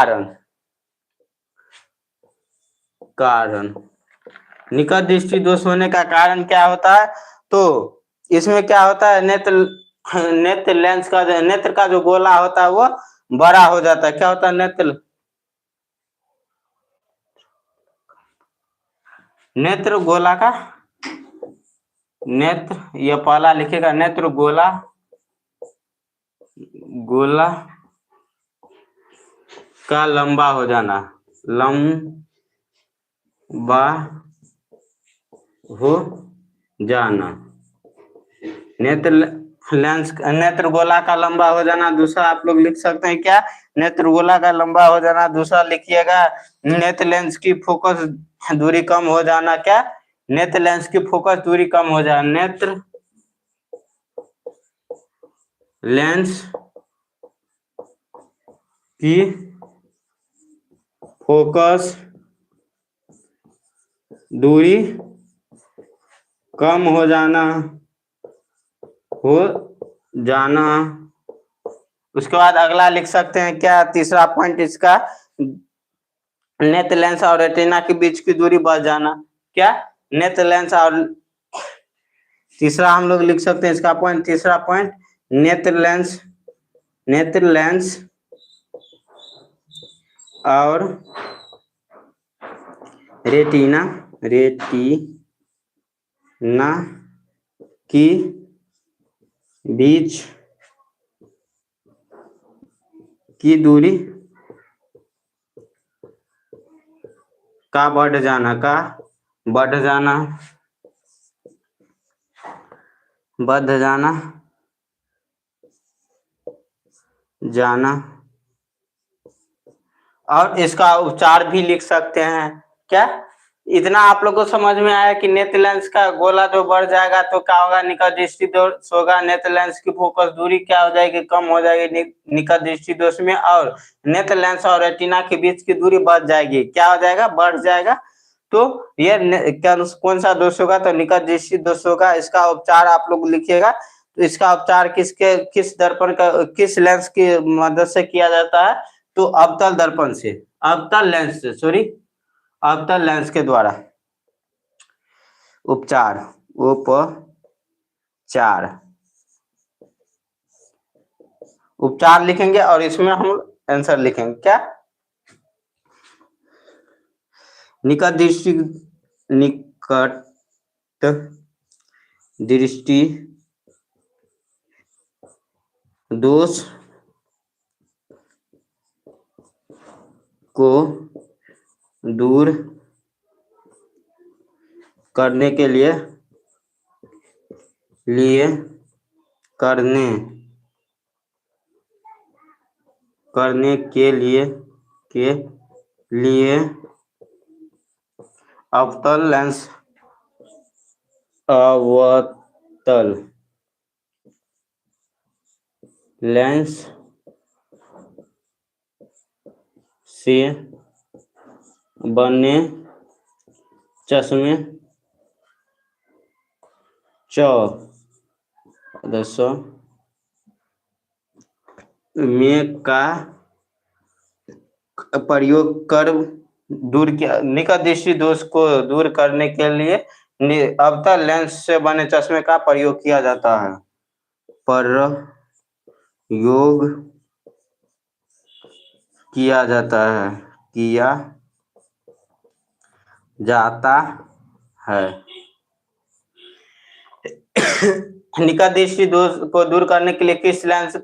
कारण कारण निकट दृष्टि दोष होने का कारण क्या होता है? तो इसमें क्या होता है, नेत्र लेंस का नेत्र का जो गोला होता है वो बड़ा हो जाता है। क्या होता है? नेत्र गोला का, नेत्र, यह पहला लिखेगा, नेत्र गोला का लंबा हो जाना, लंबा हो जाना, नेत्र गोला का लंबा हो जाना। दूसरा आप लोग लिख सकते हैं क्या? नेत्र गोला का लंबा हो जाना। दूसरा लिखिएगा नेत्र लेंस की फोकस दूरी कम हो जाना। क्या? नेत्र लेंस की फोकस दूरी कम हो जाना। नेत्र लेंस की फोकस दूरी कम हो जाना उसके बाद अगला लिख सकते हैं क्या? तीसरा पॉइंट इसका, नेत्र लेंस और रेटिना के बीच की दूरी बढ़ जाना। क्या? नेत्र लेंस और, तीसरा हम लोग लिख सकते हैं इसका पॉइंट, तीसरा पॉइंट, नेत्र लेंस और रेटिना की बीच की दूरी का बढ़ जाना, और इसका उपचार भी लिख सकते हैं। क्या? इतना आप लोग को समझ में आया कि नेत्र लेंस का गोला जो बढ़ जाएगा तो क्या होगा? निकट दृष्टि दोष होगा। नेत्र लेंस की फोकस दूरी क्या हो जाएगी? कम हो जाएगी निकट दृष्टि दोष में, और नेत्र लेंस और रेटिना के बीच की दूरी बढ़ जाएगी। क्या हो जाएगा? बढ़ जाएगा। तो ये कौन सा दोष होगा? तो निकट दृष्टि दोष होगा। इसका उपचार आप लोग लिखिएगा। तो इसका उपचार किस दर्पण का, किस लेंस की मदद से किया जाता है? तो अवतल दर्पण से, अवतल लेंस के द्वारा उपचार लिखेंगे और इसमें हम आंसर लिखेंगे। क्या? निकट दृष्टि दोष को दूर करने के लिए अवतल लेंस से बने चश्मे 1400 में का प्रयोग कर निकट दृष्टि दोष को दूर करने के लिए अवतल लेंस से बने चश्मे का प्रयोग किया जाता है। निकट दृष्टि दोष को दूर करने के लिए किस लेंस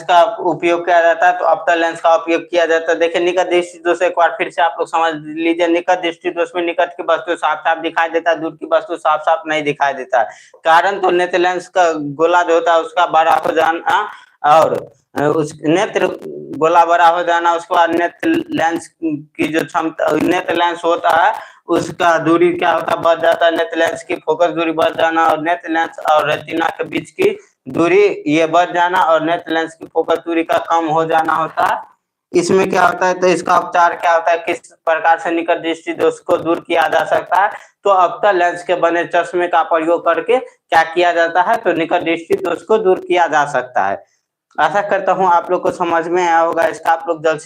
का उपयोग किया जाता है? तो अवतल लेंस का उपयोग किया जाता है। देखिए निकट दृष्टि दोष एक बार फिर से आप लोग समझ लीजिए। निकट दृष्टि दोष में निकट की वस्तु साफ साफ दिखाई देता है, दूर की वस्तु साफ साफ नहीं दिखाई देता है। कारण तो नेत्र लेंस का गोला जो होता है उसका बड़ा हो जाना, और उस नेत्र गोला बड़ा हो जाना, उसके बाद नेत्र लेंस की जो क्षमता, नेत्र लेंस होता है उसका दूरी क्या होता है? बढ़ जाता है। नेत्र लेंस की फोकस दूरी बढ़ जाना, और नेत्र लेंस और रेटिना के बीच की दूरी ये बढ़ जाना, और नेत्र लेंस की फोकस दूरी का कम हो जाना होता है। इसमें क्या होता है? तो इसका उपचार क्या होता है? किस प्रकार से निकट दृष्टि दोष को दूर किया जा सकता है? तो अवतल लेंस के बने चश्मे का प्रयोग करके क्या किया जाता है? तो निकट दृष्टि दोष को दूर किया जा सकता है। आशा करता हूँ आप लोग को समझ में आया होगा, इसका आप लोग जल्द